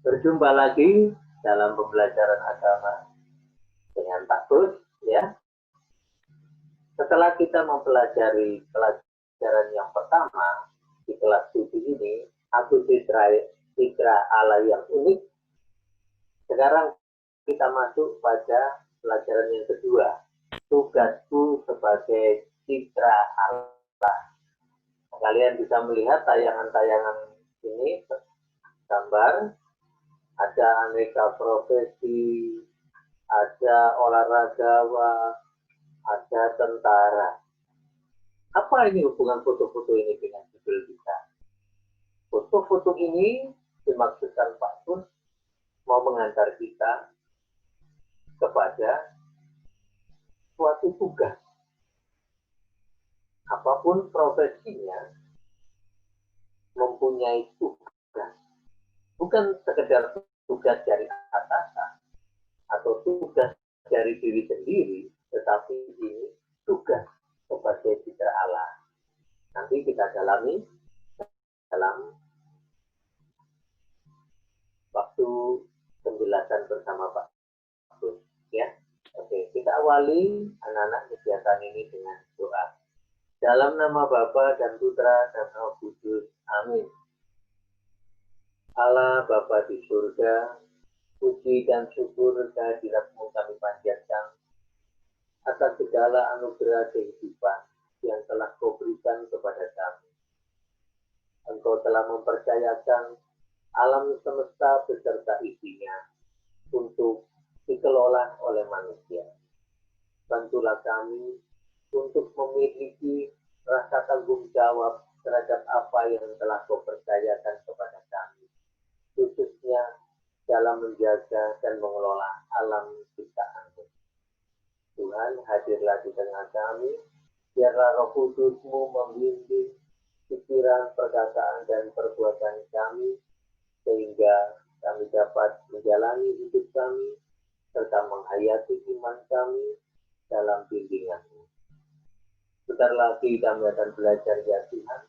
Berjumpa lagi dalam pembelajaran agama dengan Pak Gus, ya. Setelah kita mempelajari pelajaran yang pertama di kelas 7 ini, aku citra Allah yang unik. Sekarang kita masuk pada pelajaran yang kedua, tugasku sebagai citra Allah. Kalian bisa melihat tayangan-tayangan ini, gambar, ada aneka profesi, ada olahragawan, ada tentara. Apa ini hubungan foto-foto ini dengan judul kita? Foto-foto ini dimaksudkan Pak Gus mau mengantar kita kepada suatu tugas. Apapun profesinya mempunyai tugas. Bukan sekedar tugas dari atasan atau tugas dari diri sendiri, tetapi ini tugas sebagai citra Allah. Nanti kita dalami dalam waktu penjelasan bersama Pak Gus, ya. Oke, kita awali anak-anak kegiatan ini dengan doa. Dalam nama Bapa dan Putra dan Roh Kudus. Amin. Allah Bapa di surga, puji dan syukur kehadirat-Mu kami panjatkan atas segala anugerah kehidupan yang telah Kau berikan kepada kami. Engkau telah mempercayakan alam semesta beserta isinya untuk dikelola oleh manusia. Bantulah kami untuk memiliki rasa tanggung jawab terhadap apa yang telah Kau percayakan kepada kami, khususnya dalam menjaga dan mengelola alam ciptaan-Mu. Tuhan, hadirlah di tengah kami, biarlah Roh Kudus-Mu membimbing pikiran, perkataan, dan perbuatan kami, sehingga kami dapat menjalani hidup kami, serta menghayati iman kami dalam bimbingan-Mu. Sebentar lagi kami akan belajar, ya Tuhan,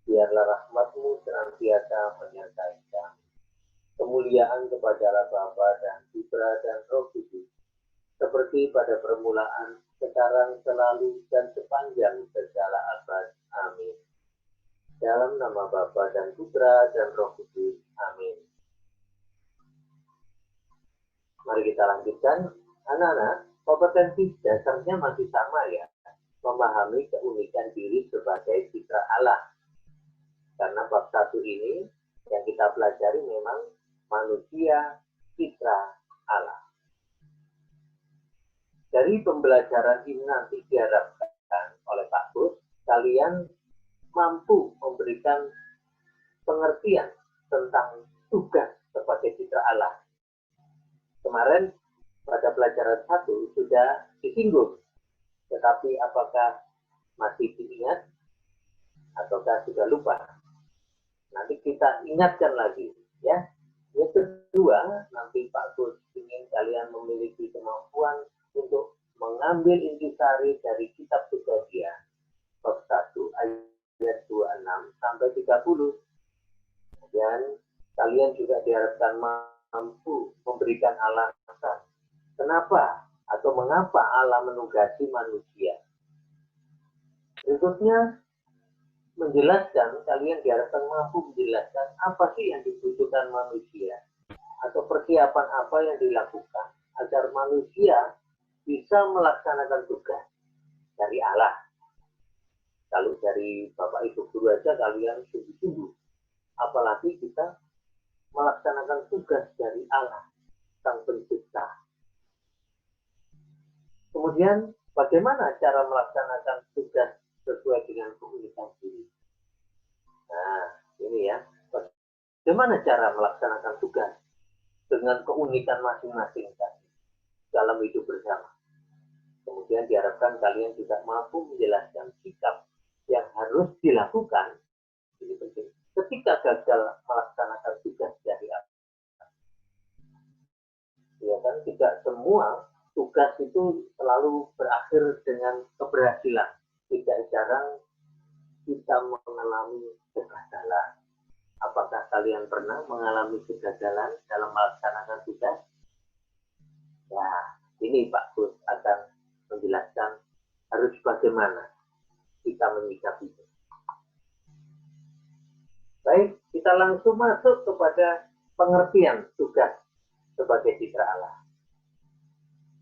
biarlah rahmat-Mu senantiasa menyertai kami. Kemuliaan kepada Bapa dan Putra dan Roh Kudus, seperti pada permulaan, sekarang, selalu, dan sepanjang segala abad. Amin. Dalam nama Bapa dan Putra dan Roh Kudus. Amin. Mari kita lanjutkan. Anak-anak, kompetensi dasarnya masih sama, ya. Memahami keunikan diri sebagai citra Allah. Karena bab 1 ini yang kita pelajari memang manusia citra Allah. Dari pembelajaran ini nanti diharapkan oleh Pak Gus, kalian mampu memberikan pengertian tentang tugas sebagai citra Allah. Kemarin pada pelajaran 1 sudah disinggung, tetapi apakah masih diingat ataukah sudah lupa? Nanti kita ingatkan lagi, ya. Yang kedua, nanti Pak Gus ingin kalian memiliki kemampuan untuk mengambil intisari dari kitab Kejadian bab 1 ayat 26 sampai 30. Dan kalian juga diharapkan mampu memberikan alasan kenapa atau mengapa Allah menugasi manusia. Berikutnya, menjelaskan, kalian diharapkan mampu menjelaskan apa sih yang dibutuhkan manusia atau persiapan apa yang dilakukan agar manusia bisa melaksanakan tugas dari Allah. Kalau dari Bapak Ibu Guru aja kalian sungguh-sungguh, apalagi kita melaksanakan tugas dari Allah, Sang Pencipta. Kemudian, bagaimana cara melaksanakan tugas sesuai dengan keunikan diri? Nah, ini ya, bagaimana cara melaksanakan tugas dengan keunikan masing-masing dalam hidup bersama. Kemudian diharapkan kalian juga mampu menjelaskan sikap yang harus dilakukan, ini penting, ketika gagal melaksanakan tugas dari Allah. Ya kan, tidak semua tugas itu selalu berakhir dengan keberhasilan. Tidak jarang kita mengalami kegagalan. Apakah kalian pernah mengalami kegagalan dalam melaksanakan tugas? Ya, ini Pak Gus akan menjelaskan harus bagaimana kita menyikapinya. Baik, kita langsung masuk kepada pengertian tugas sebagai citra Allah.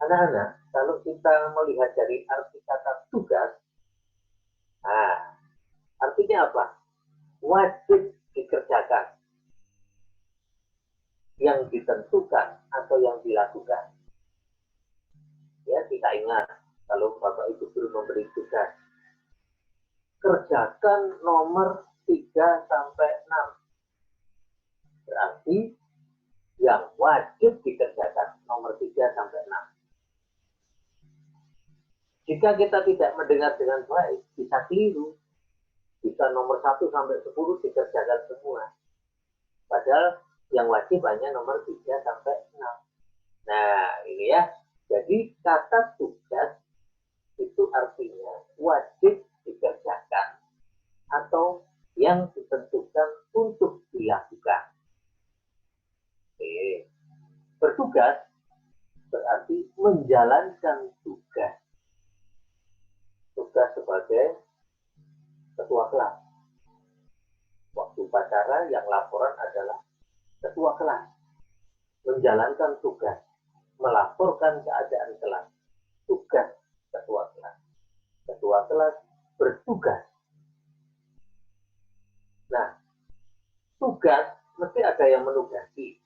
Anak-anak, kalau kita melihat dari arti kata tugas, nah, artinya apa? Wajib dikerjakan, yang ditentukan atau yang dilakukan. Ya, kita ingat kalau Bapak Ibu guru memberi tugas, kerjakan nomor 3 sampai 6. Berarti yang wajib dikerjakan nomor 3 sampai 6. Jika kita tidak mendengar dengan baik, bisa keliru. Bisa nomor 1 sampai 10 dikerjakan semua. Padahal yang wajib hanya nomor 3 sampai 6. Nah, ini ya. Jadi kata tugas itu artinya wajib dikerjakan atau yang ditentukan untuk dilakukan. Oke. Bertugas berarti menjalankan tugas. Tugas sebagai ketua kelas. Waktu upacara yang laporan adalah ketua kelas. Menjalankan tugas. Melaporkan keadaan kelas. Tugas ketua kelas. Ketua kelas bertugas. Nah, tugas mesti ada yang menugasi.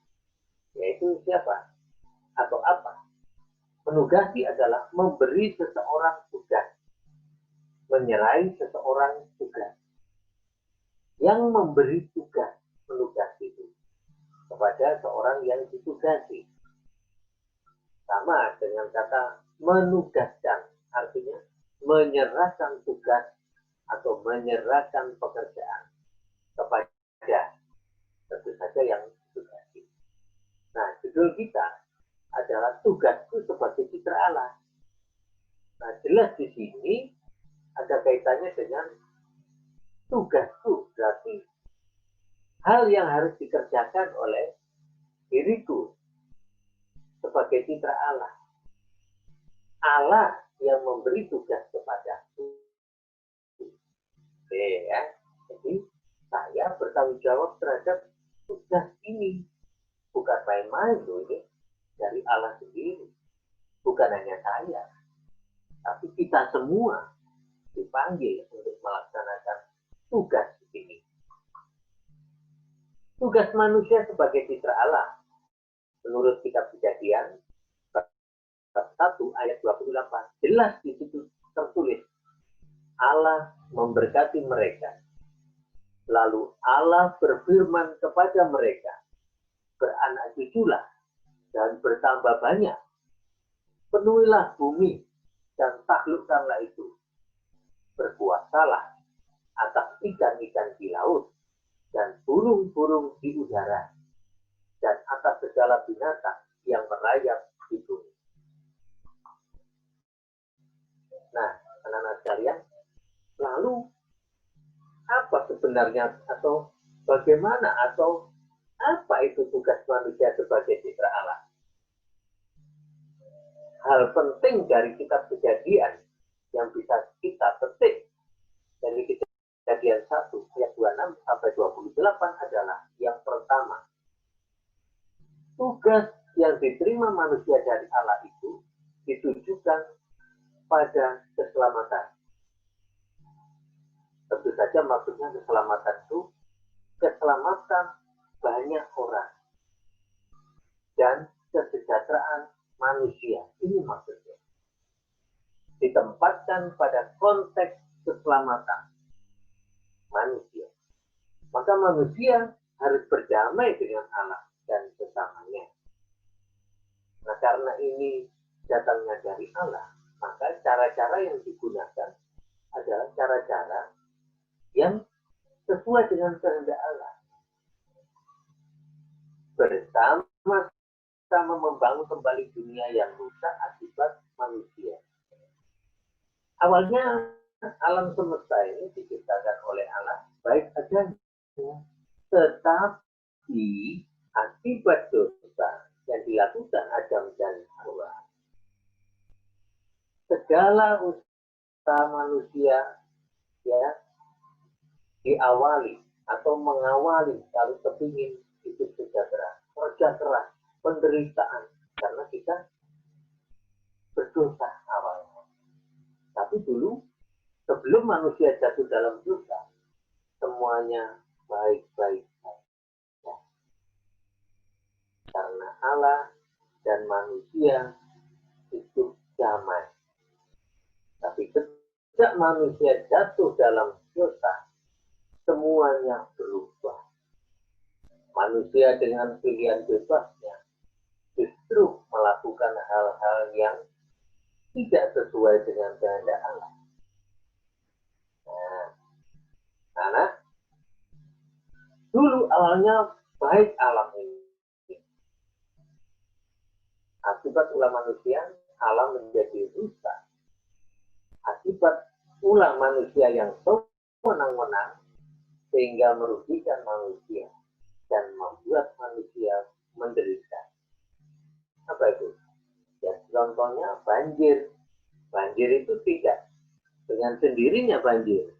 Yaitu siapa? Atau apa? Menugasi adalah memberi seseorang tugas. Menyerahi seseorang tugas. Yang memberi tugas, menugasi itu kepada seorang yang ditugasi. Sama dengan kata menugaskan, artinya menyerahkan tugas atau menyerahkan pekerjaan kepada tentu saja yang ditugasi. Nah, judul kita adalah tugasku sebagai citra Allah. Nah, jelas di sini ada kaitannya dengan tugasku, berarti hal yang harus dikerjakan oleh diriku sebagai citra Allah. Allah yang memberi tugas kepadaku. Oke ya. Jadi saya bertanggung jawab terhadap tugas ini. Bukan main-main loh ini. Dari Allah sendiri. Bukan hanya saya. Tapi kita semua dipanggil untuk melaksanakan tugas ini. Tugas manusia sebagai citra Allah. Menurut kitab Kejadian bab 1 ayat 28 jelas di situ tertulis Allah memberkati mereka. Lalu Allah berfirman kepada mereka, beranak cuculah dan bertambah banyak. Penuhilah bumi dan taklukkanlah itu. Berkuasalah atas ikan-ikan di laut dan burung-burung di udara dan atas segala binatang yang merayap di bumi. Nah, anak-anak sekalian, lalu apa sebenarnya atau bagaimana atau apa itu tugas manusia sebagai citra Allah? Hal penting dari kitab Kejadian yang bisa kita petik dari Kejadian 1 ayat 26 sampai 28 adalah yang pertama, tugas yang diterima manusia dari Allah itu ditujukan pada keselamatan. Tentu saja maksudnya keselamatan itu keselamatan banyak orang dan kesejahteraan manusia. Ini maksudnya. Ditempatkan pada konteks keselamatan manusia. Maka manusia harus berdamai dengan Allah dan sesamanya. Nah, karena ini datangnya dari Allah, maka cara-cara yang digunakan adalah cara-cara yang sesuai dengan kehendak Allah. Bersama-sama membangun kembali dunia yang rusak akibat manusia. Awalnya alam semesta ini diciptakan oleh Allah baik adanya. Tetapi akibat dosa yang dilakukan Adam dan Hawa, segala usaha manusia ya diawali atau mengawali kalau kepingin hidup sejahtera, kerja keras, penderitaan, karena kita berdosa awalnya. Tapi dulu sebelum manusia jatuh dalam dosa, semuanya baik-baik saja. Karena Allah dan manusia hidup damai. Tapi sejak manusia jatuh dalam dosa, semuanya berubah. Manusia dengan pilihan bebasnya justru melakukan hal-hal yang tidak sesuai dengan kehendak Allah. Nah, karena dulu awalnya baik alam ini. Akibat ulah manusia, alam menjadi rusak. Akibat ulah manusia yang sewenang-wenang, sehingga merugikan manusia dan membuat manusia menderita. Apa itu? Ya, contohnya banjir. Banjir itu tidak dengan sendirinya banjir.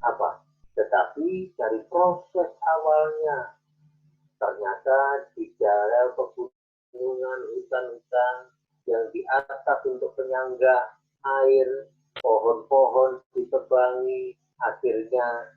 Apa? Tetapi dari proses awalnya, ternyata di daerah pegunungan, hutan-hutan yang di atas untuk penyangga air, pohon-pohon ditebangi, akhirnya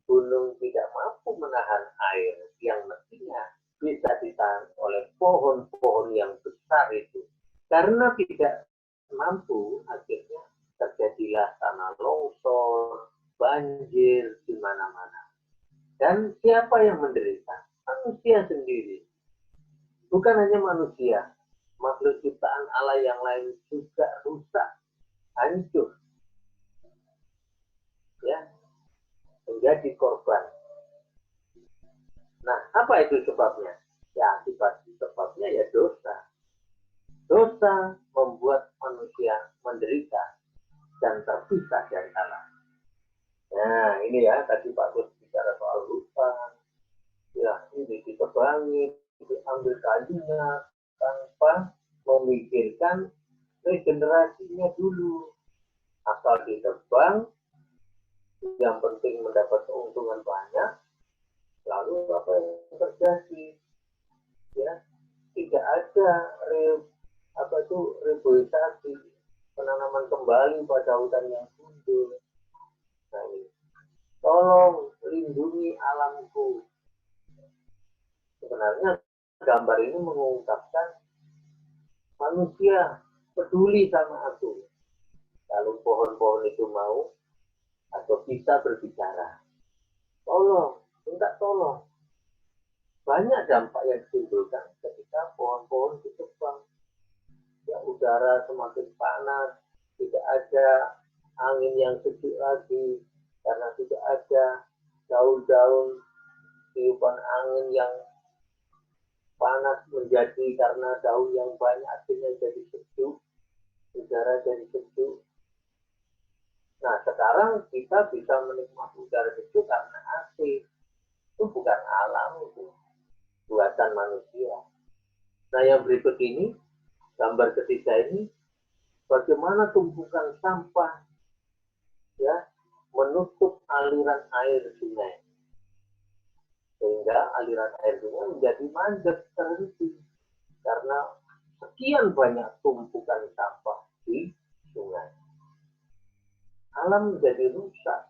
gunung tidak mampu menahan air yang mestinya bisa ditahan oleh pohon-pohon yang besar itu. Karena tidak mampu, akhirnya terjadilah tanah longsor, banjir di mana-mana. Dan siapa yang menderita? Manusia sendiri. Bukan hanya manusia, makhluk ciptaan Allah yang lain juga rusak, hancur. Ya, menjadi korban. Nah, apa itu sebabnya? Ya, akibat sebabnya ya dosa. Dosa membuat manusia menderita dan terpisah dari Allah. Nah, ini ya, tadi Pak Gus bicara soal hutan. Ya, ini ditebangi, diambil kayunya tanpa memikirkan regenerasinya dulu. Asal ditebang, yang penting mendapat keuntungan banyak, lalu apa yang terjadi? Ya, tidak ada reboisasi, penanaman kembali pada hutan yang gundul. Nah, ini. Tolong lindungi alamku. Sebenarnya gambar ini mengungkapkan manusia peduli sama aku. Kalau pohon-pohon itu mau atau bisa berbicara, tolong, minta tolong. Banyak dampak yang ditimbulkan ketika pohon-pohon ditebang. Ya, udara semakin panas, tidak ada angin yang sejuk lagi, karena tidak ada daun-daun tiupan angin yang panas menjadi karena daun yang banyak akhirnya jadi sejuk, udara jadi sejuk. Nah, sekarang kita bisa menikmati udara sejuk karena AC. Itu bukan alam, itu buatan manusia. Nah, yang berikut ini, gambar ketiga ini, bagaimana tumpukan sampah ya menutup aliran air sungai. Sehingga aliran air sungai menjadi mandek, terhenti. Karena sekian banyak tumpukan sampah di sungai. Alam menjadi rusak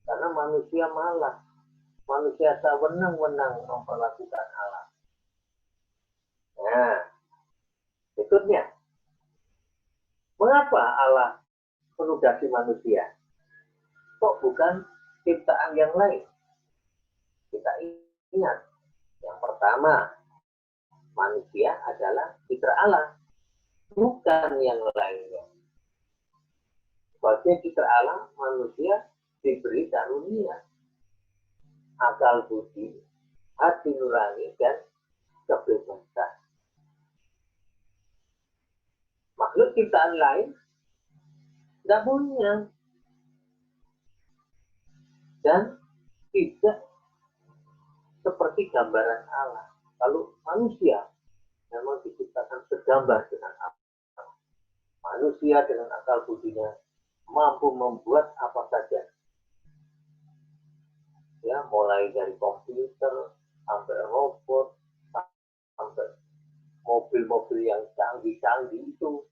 karena manusia malas, manusia sewenang-wenang memperlakukan alam. Nah, berikutnya, mengapa Allah menugasi manusia? Kok bukan ciptaan yang lain? Kita ingat, yang pertama, manusia adalah citra Allah, bukan yang lainnya. Sebagai citra Allah, manusia diberi karunia, akal budi, hati nurani, dan kebebasan. Makhluk ciptaan lain tidak punya. Dan tidak seperti gambaran Allah. Kalau manusia memang diciptakan segambar dengan Allah. Manusia dengan akal budinya mampu membuat apa saja. Ya, mulai dari komputer sampai robot sampai mobil-mobil yang canggih-canggih itu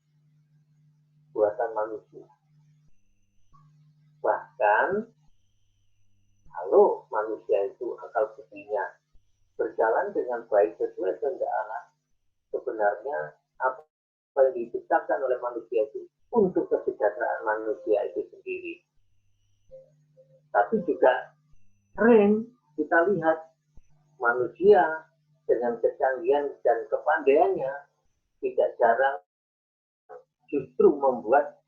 buatan manusia. Bahkan kalau manusia itu akal budinya berjalan dengan baik sesuai kehendak Allah, sebenarnya apa yang diciptakan oleh manusia itu untuk kesejahteraan manusia itu sendiri. Tapi juga sering kita lihat manusia dengan kecanggihan dan kepandaiannya tidak jarang justru membuat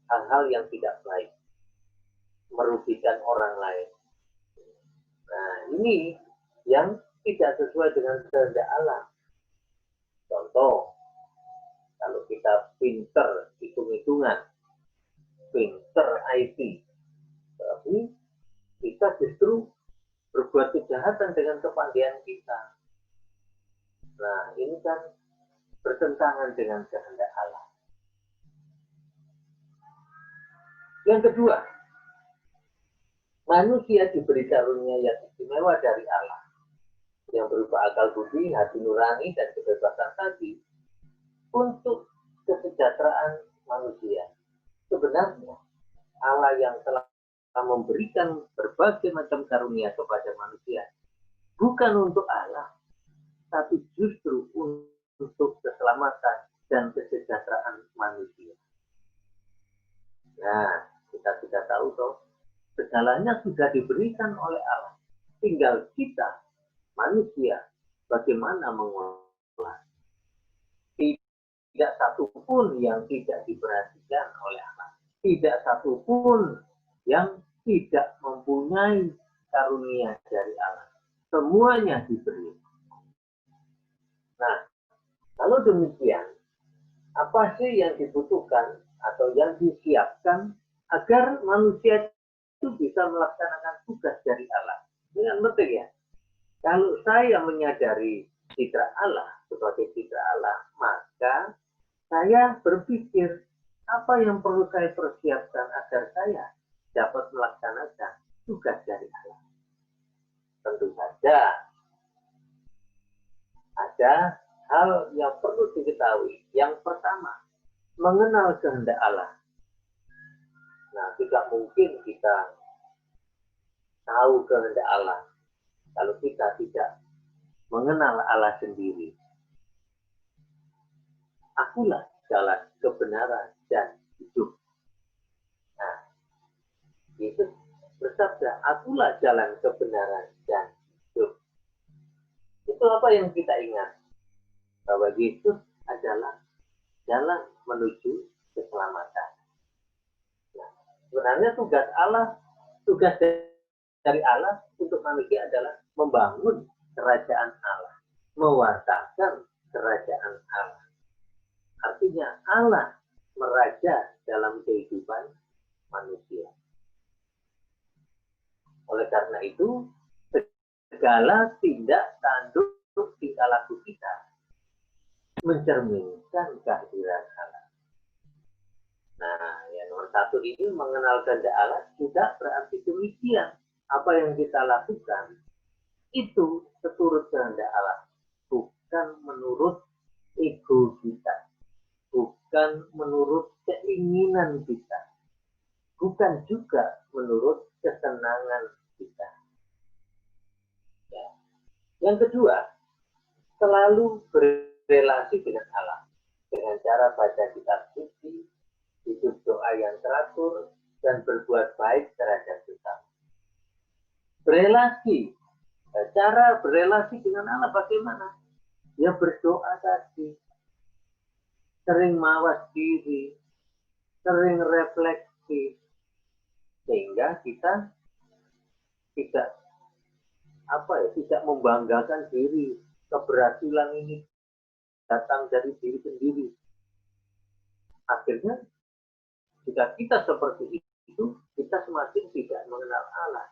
hal-hal yang tidak baik, merugikan orang lain. Nah, ini yang tidak sesuai dengan kehendak Allah. Contoh, kalau kita pinter hitung-hitungan, pinter IT, tapi kita justru berbuat kejahatan dengan kepandaian kita. Nah, ini kan bertentangan dengan kehendak Allah. Yang kedua, manusia diberi karunia yang istimewa dari Allah, yang berupa akal budi, hati nurani, dan kebebasan hati untuk kesejahteraan manusia. Sebenarnya Allah yang telah memberikan berbagai macam karunia kepada manusia bukan untuk Allah, tapi justru untuk keselamatan dan kesejahteraan manusia. Nah, kita sudah tahu toh, segalanya sudah diberikan oleh Allah. Tinggal kita, manusia, bagaimana mengolah. Tidak satupun yang tidak diperhatikan oleh Allah. Tidak satupun yang tidak mempunyai karunia dari Allah. Semuanya diberi. Nah, kalau demikian, apa sih yang dibutuhkan atau yang disiapkan agar manusia itu bisa melaksanakan tugas dari Allah? Dengan penting ya. Kalau saya menyadari citra Allah sebagai citra Allah, maka saya berpikir apa yang perlu saya persiapkan agar saya dapat melaksanakan tugas dari Allah. Tentu saja ada hal yang perlu diketahui. Yang pertama, mengenal kehendak Allah. Nah, tidak mungkin kita tahu kehendak Allah kalau kita tidak mengenal Allah sendiri. Akulah jalan kebenaran dan hidup. Nah, Yesus bersabda, akulah jalan kebenaran dan hidup. Itu apa yang kita ingat? Bahwa Yesus adalah jalan menuju keselamatan. Nah, sebenarnya tugas dari Allah untuk manusia adalah membangun kerajaan Allah, mewartakan kerajaan Allah. Artinya Allah meraja dalam kehidupan manusia. Oleh karena itu, segala tindak tanduk tingkah laku kita mencerminkan kehadiran Allah. Nah, yang nomor satu ini mengenal kehendak Allah tidak berarti demikian. Apa yang kita lakukan itu seturut kehendak Allah, bukan menurut ego kita, bukan menurut keinginan kita, bukan juga menurut kesenangan kita. Ya. Yang kedua, selalu berrelasi dengan Allah dengan cara baca kitab suci, hidup doa yang teratur, dan berbuat baik terhadap sesama. Berelasi, cara berelasi dengan Allah bagaimana? Ya berdoa tadi, sering mawas diri, sering refleksi, sehingga kita tidak membanggakan diri. Keberhasilan ini datang dari diri sendiri. Akhirnya, jika kita seperti itu, kita semakin tidak mengenal Allah.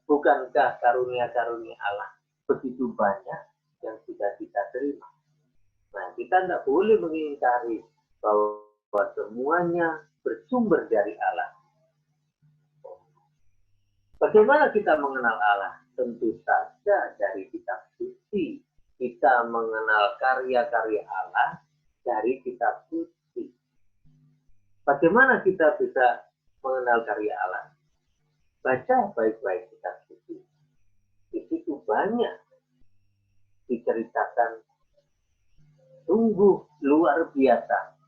Bukankah karunia-karunia Allah begitu banyak yang sudah kita terima? Nah, kita tidak boleh mengingkari bahwa semuanya bersumber dari Allah. Bagaimana kita mengenal Allah? Tentu saja dari kitab suci. Kita mengenal karya-karya Allah dari kitab suci. Bagaimana kita bisa mengenal karya Allah? Baca baik-baik kitab suci. Di situ banyak diceritakan sungguh luar biasa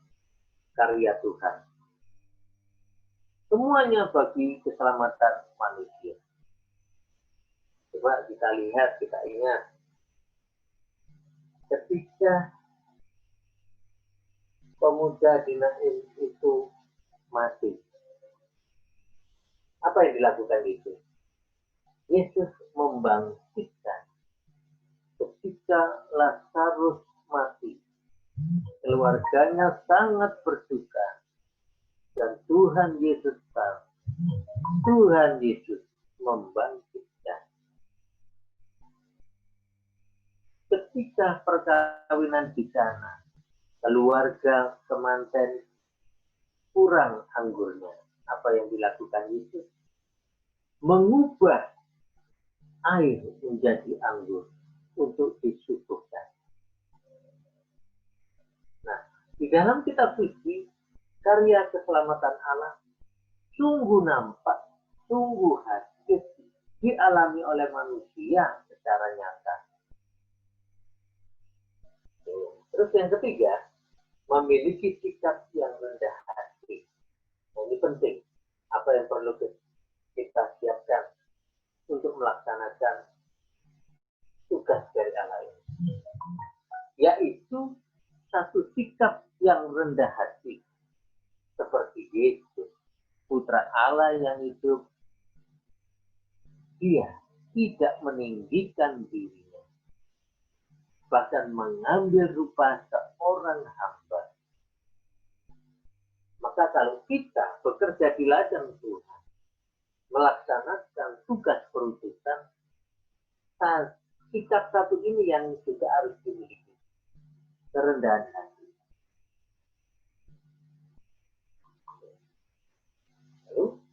karya Tuhan. Semuanya bagi keselamatan manusia. Coba kita lihat, kita ingat. Ketika pemuda di Nain itu mati, apa yang dilakukan itu? Yesus membangkitkan. Ketika Lazarus mati, keluarganya sangat berduka. Dan Tuhan Yesus tahu. Tuhan Yesus membangkitkan. Ketika perkawinan di sana, keluarga kemanten kurang anggurnya. Apa yang dilakukan Yesus? Mengubah air menjadi anggur untuk disuguhkan. Nah, di dalam kitab suci, karya keselamatan Allah sungguh nampak, sungguh hadir, dialami oleh manusia secara nyata. Terus yang ketiga, memiliki sikap yang rendah hati. Nah, ini penting. Apa yang perlu kita siapkan untuk melaksanakan tugas dari Allah ini, yaitu satu sikap yang rendah hati, seperti Yesus, Putra Allah yang hidup. Dia tidak meninggikan dirinya, bahkan mengambil rupa seorang hamba. Maka kalau kita bekerja di ladang Tuhan, melaksanakan tugas perutusan, sikap satu ini yang juga harus dimiliki, kerendahan hati. Lalu,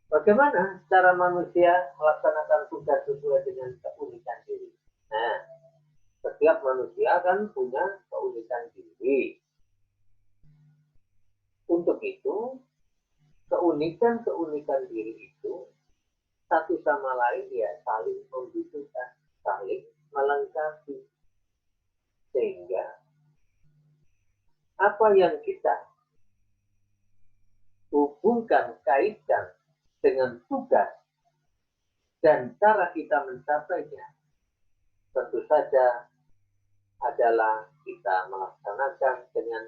bagaimana cara manusia melaksanakan tugas sesuai dengan keunikan diri? Nah, setiap manusia kan punya keunikan diri. Untuk itu, keunikan diri itu satu sama lain ya saling membutuhkan, saling melengkapi. Sehingga apa yang kita hubungkan, kaitkan dengan tugas dan cara kita mencapainya, tentu saja adalah kita melaksanakan dengan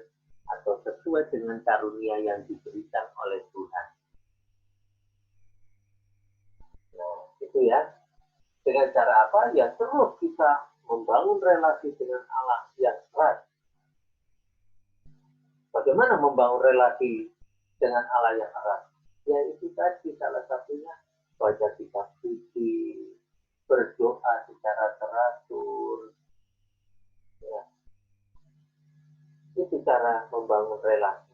atau sesuai dengan karunia yang diberikan oleh Tuhan. Nah, itu ya. Dengan cara apa? Ya terus kita membangun relasi dengan Allah yang erat. Bagaimana membangun relasi dengan Allah yang erat? Ya itu tadi salah satunya baca kitab suci, berdoa secara teratur. Ya. Itu cara membangun relasi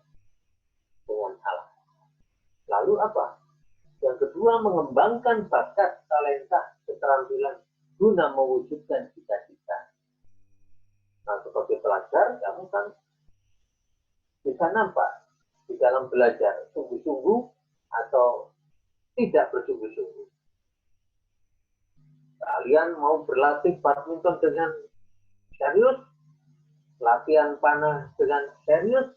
dengan Allah. Lalu apa? Yang kedua, mengembangkan bakat, talenta, keterampilan guna mewujudkan cita-cita. Nah, sebagai pelajar, kamu kan bisa nampak di dalam belajar sungguh-sungguh atau tidak bersungguh-sungguh. Kalian mau berlatih badminton dengan serius, latihan panah dengan serius,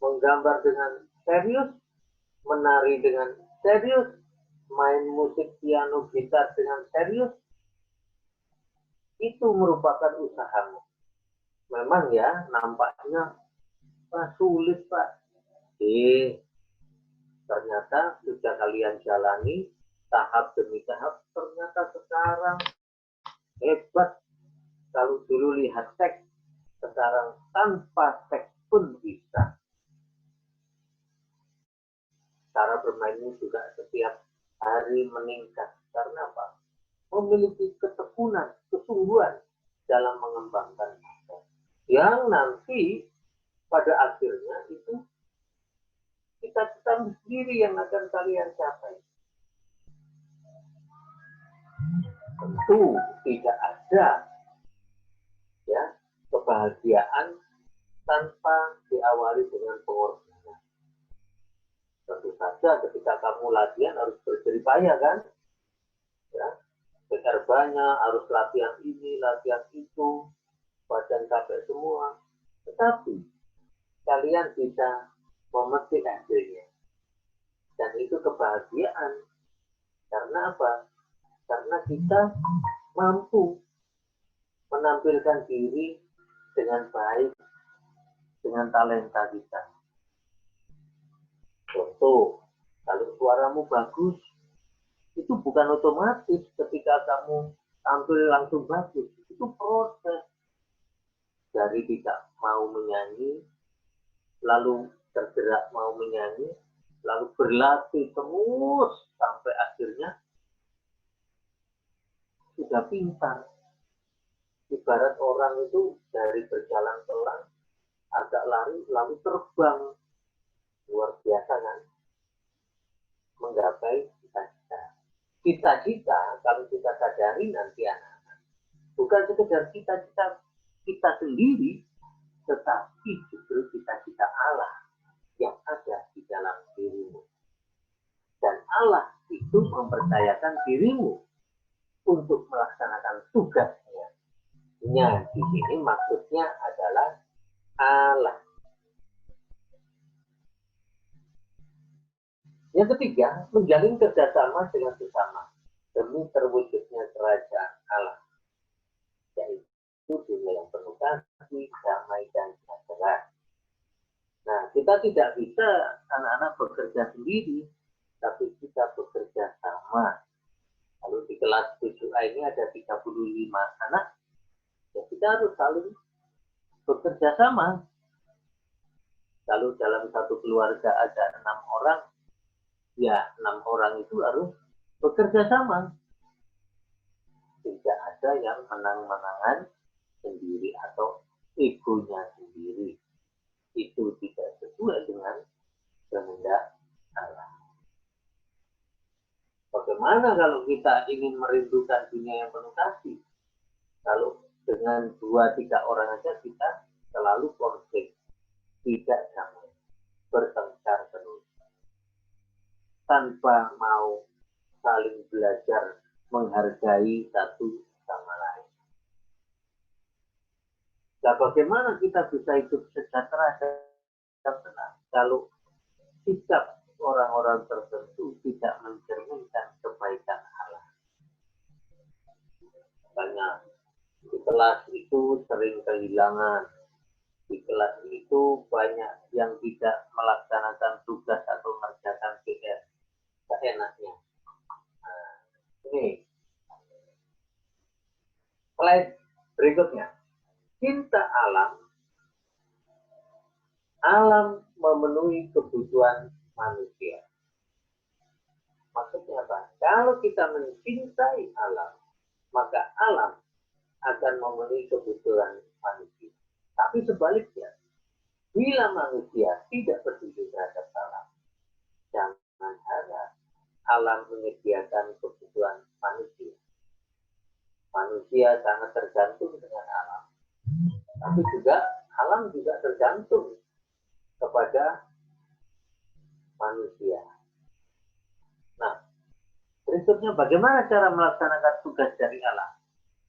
menggambar dengan serius, menari dengan serius, main musik piano gitar dengan serius, itu merupakan usahamu. Memang ya, nampaknya sulit, Pak. Ternyata sudah kalian jalani tahap demi tahap, ternyata sekarang hebat. Kalau dulu lihat teks, sekarang tanpa teks pun bisa. Cara bermainnya juga setiap hari meningkat. Karena apa? memiliki ketekunan, kesungguhan dalam mengembangkan bakat. Yang nanti pada akhirnya itu cita-cita sendiri yang akan kalian capai. Tentu tidak ada ya kebahagiaan tanpa diawali dengan pengorbanan. Tentu saja ketika kamu latihan harus berjerih payah kan, ya, PR banyak, harus latihan ini, latihan itu, badan capek semua. Tetapi kalian bisa memetik hasilnya, dan itu kebahagiaan. Karena apa? Karena kita mampu menampilkan diri dengan baik, dengan talenta kita. Contoh, kalau suaramu bagus, itu bukan otomatis ketika kamu tampil langsung bagus. Itu proses. Dari tidak mau menyanyi, lalu tergerak mau menyanyi, lalu berlatih terus sampai akhirnya sudah pintar. Ibarat orang itu dari berjalan pelan, agak lari, lalu terbang. Luar biasa kan? Menggapai cita-cita. Cita-cita, kalau kita sadari nanti anak-anak, bukan sekedar cita-cita kita sendiri, tetapi justru cita-cita Allah yang ada di dalam dirimu. Dan Allah itu mempercayakan dirimu untuk melaksanakan tugasnya. Di sini maksudnya adalah Allah. Yang ketiga, menjalin kerjasama dengan sesama demi terwujudnya kerajaan Allah, yaitu dunia yang penuh kasih, damai, dan sejahtera. Nah, kita tidak bisa anak-anak bekerja sendiri, tapi kita bekerja sama. Lalu di kelas 7A ini ada 35 anak, ya kita harus saling bekerja sama. Kalau dalam satu keluarga ada 6 orang, ya 6 orang itu harus bekerja sama. Tidak ada yang menang-menangan sendiri atau egonya sendiri. Itu tidak sesuai dengan kehendak Allah. Bagaimana kalau kita ingin merindukan dunia yang penuh kasih? Kalau dengan 2-3 orang aja kita selalu konflik, tidak damai, bertengkar terus, tanpa mau saling belajar menghargai satu sama lain. Nah, bagaimana kita bisa hidup sejahtera dan tenang kalau sikap orang-orang tertentu tidak mencerminkan kebaikan Allah? Banyak di kelas itu sering kehilangan, di kelas itu banyak yang tidak melaksanakan tugas atau mengerjakan PR seenaknya. Nah, ini slide berikutnya. Cinta alam memenuhi kebutuhan manusia. Maksudnya apa? Kalau kita mencintai alam, maka alam akan memenuhi kebutuhan manusia. Tapi sebaliknya, bila manusia tidak peduli terhadap alam, jangan harap alam menyediakan kebutuhan manusia. Manusia sangat tergantung dengan alam, tapi juga alam juga tergantung kepada manusia. Nah, berikutnya bagaimana cara melaksanakan tugas dari alam?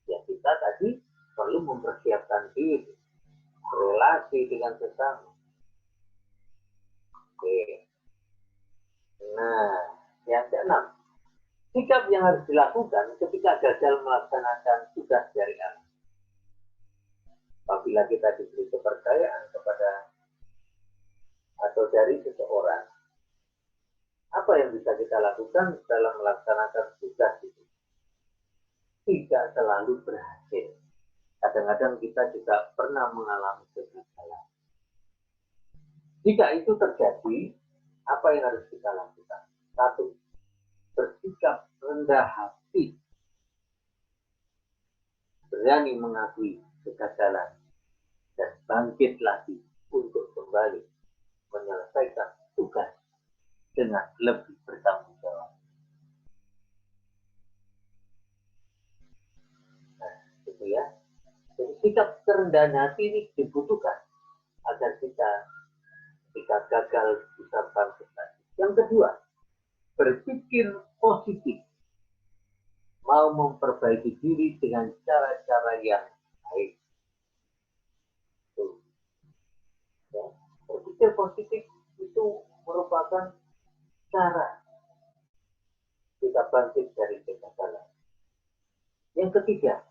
Ya, kita tadi perlu mempersiapkan diri, relasi dengan sesama. Oke. Nah, yang keenam, sikap yang harus dilakukan ketika gagal melaksanakan tugas dari alam. Apabila kita diberi kepercayaan kepada atau dari seseorang, apa yang bisa kita lakukan dalam melaksanakan tugas itu? Tidak selalu berhasil. Kadang-kadang kita juga pernah mengalami kegagalan. Jika itu terjadi, apa yang harus kita lakukan? Satu, bersikap rendah hati berani mengakui kegagalan, dan bangkit lagi untuk kembali menyelesaikan tugas dengan lebih bertanggung jawab. Nah, gitu ya. Jadi sikap kerendahan hati ini dibutuhkan agar kita ketika gagal bisa bangkit lagi. Yang kedua, berpikir positif, mau memperbaiki diri dengan cara-cara yang baik. Ya. Berpikir positif itu merupakan cara kita bangkit dari kegagalan. Yang ketiga,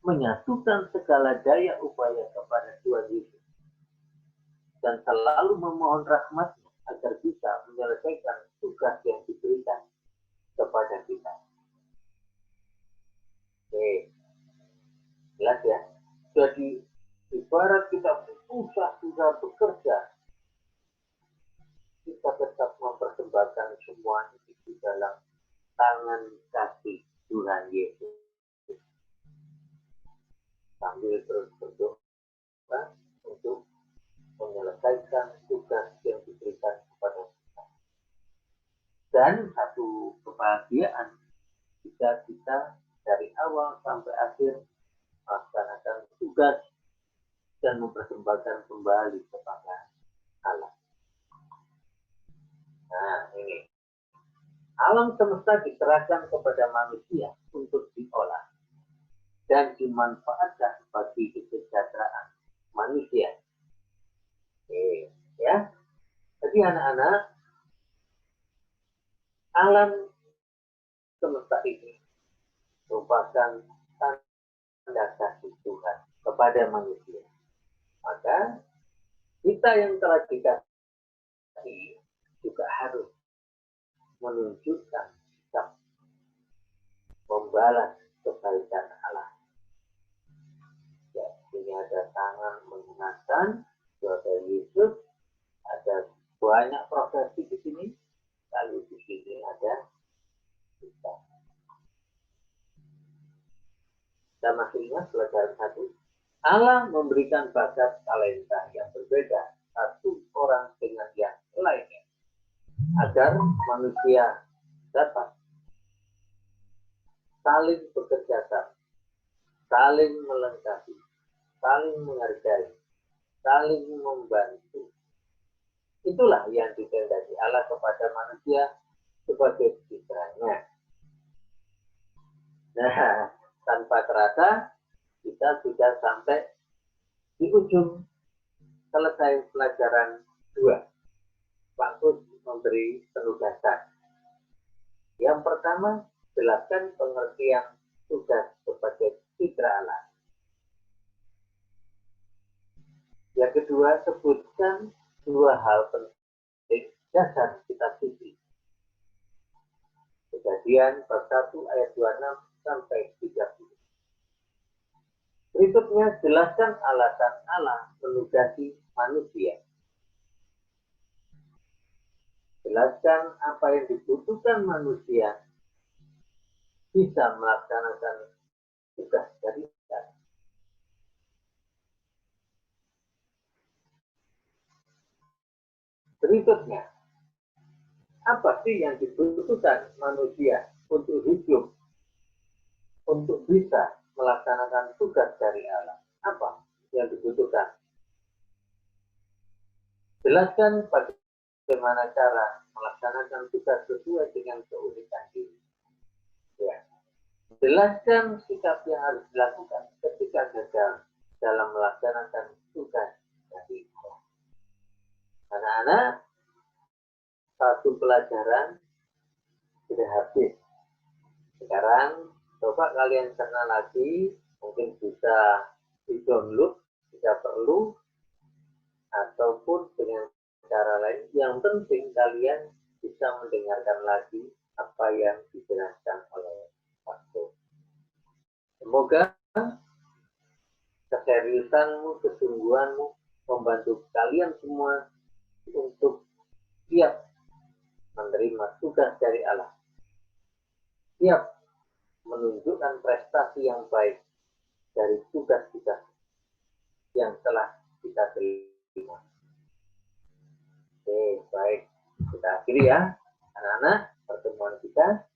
menyatukan segala daya upaya kepada Tuhan Yesus dan selalu memohon rahmat-Nya agar bisa menyelesaikan tugas yang diberikan kepada kita. Oke, jelas ya. Jadi ibarat kita susah-susah bekerja, kita tetap mempersembahkan semua itu di dalam tangan kaki Tuhan Yesus. Sambil terus berdoa untuk menyelesaikan tugas yang diberikan kepada kita. Dan satu kebahagiaan jika kita dari awal sampai akhir melaksanakan tugas dan mempersembahkan kembali kepada Allah. Nah, ini. Alam semesta diserahkan kepada manusia untuk diolah dan dimanfaatkan bagi kesejahteraan manusia. Oke, ya. Jadi anak-anak, alam semesta ini merupakan tanda kasih Tuhan kepada manusia. Maka kita yang telah dikasihi juga harus menunjukkan sikap membalas kebaikan Allah. Ya, ini ada tangan mengingatkan, ada Yesus, ada banyak profesi di sini, lalu di sini ada kita. Kita masih ingat pelajaran 1. Allah memberikan bakat talenta yang berbeda satu orang dengan yang lainnya agar manusia dapat saling bekerja sama, saling melengkapi, saling menghargai, saling membantu. Itulah yang dikehendaki Allah kepada manusia sebagai citranya. Nah, tanpa terasa kita sudah sampai di ujung selesai pelajaran 2. Pak Kus memberi penugasan. Yang pertama, jelaskan pengertian tugas sebagai citra Allah. Yang kedua, sebutkan 2 hal penting dasar kitab suci. Kejadian bab 1 ayat 26 sampai 30. Berikutnya, jelaskan alasan Allah menugasi manusia. Jelaskan apa yang dibutuhkan manusia bisa melaksanakan tugas dari kita. Berikutnya, apa sih yang dibutuhkan manusia untuk hidup, untuk bisa melaksanakan tugas dari Allah? Apa yang dibutuhkan? Jelaskan bagaimana cara melaksanakan tugas sesuai dengan keunikan diri. Ya. Jelaskan sikap yang harus dilakukan ketika gagal dalam melaksanakan tugas dari Allah. Anak-anak, satu pelajaran sudah habis. Sekarang coba kalian cerna lagi, mungkin bisa di-download jika perlu, ataupun dengan cara lain. Yang penting kalian bisa mendengarkan lagi apa yang dijelaskan oleh Pastor. Semoga keseriusanmu, kesungguhanmu membantu kalian semua untuk siap menerima tugas dari Allah. Siap menunjukkan prestasi yang baik dari akhiri ya, anak-anak, pertemuan kita.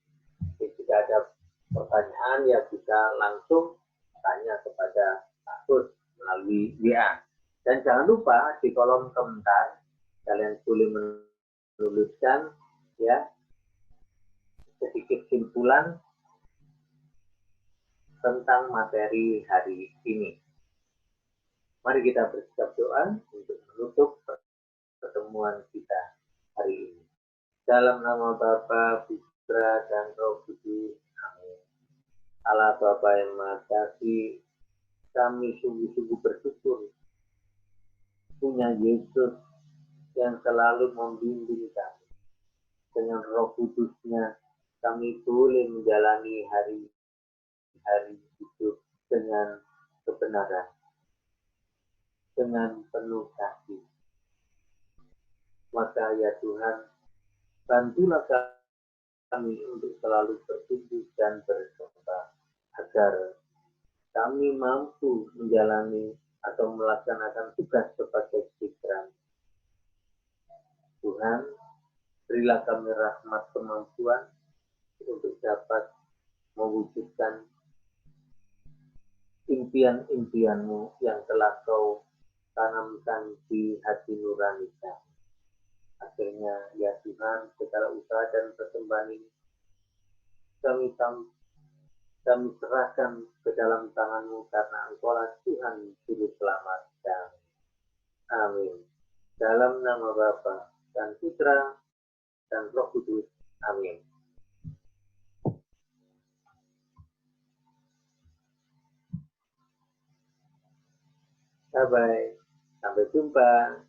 Jika ada pertanyaan ya bisa langsung tanya kepada Pak Gus melalui WA. Dan jangan lupa di kolom komentar kalian boleh menuliskan ya sedikit simpulan tentang materi hari ini. Mari kita bersiap doa untuk menutup pertemuan kita hari ini. Dalam nama Bapa, Putra, dan Roh Kudus. Amin. Allah Bapa yang Maha Kasih, kami sungguh-sungguh bersyukur punya Yesus yang selalu membimbing kami. Dengan Roh Kudusnya kami boleh menjalani hari-hari hidup dengan kebenaran, dengan penuh kasih. Maka ya Tuhan, bantulah kami untuk selalu bertumbuh dan berkembang, agar kami mampu menjalani atau melaksanakan tugas sebagai Kristen. Tuhan, berilah kami rahmat kemampuan untuk dapat mewujudkan impian-impian-Mu yang telah Kau tanamkan di hati nurani kami. Akhirnya, ya Tuhan, segala usaha dan persembahan ini kami serahkan ke dalam tangan-Mu karena Engkaulah Tuhan Juru Selamat kami. Amin. Dalam nama Bapa dan Putra dan Roh Kudus. Amin. Bye-bye. Sampai jumpa.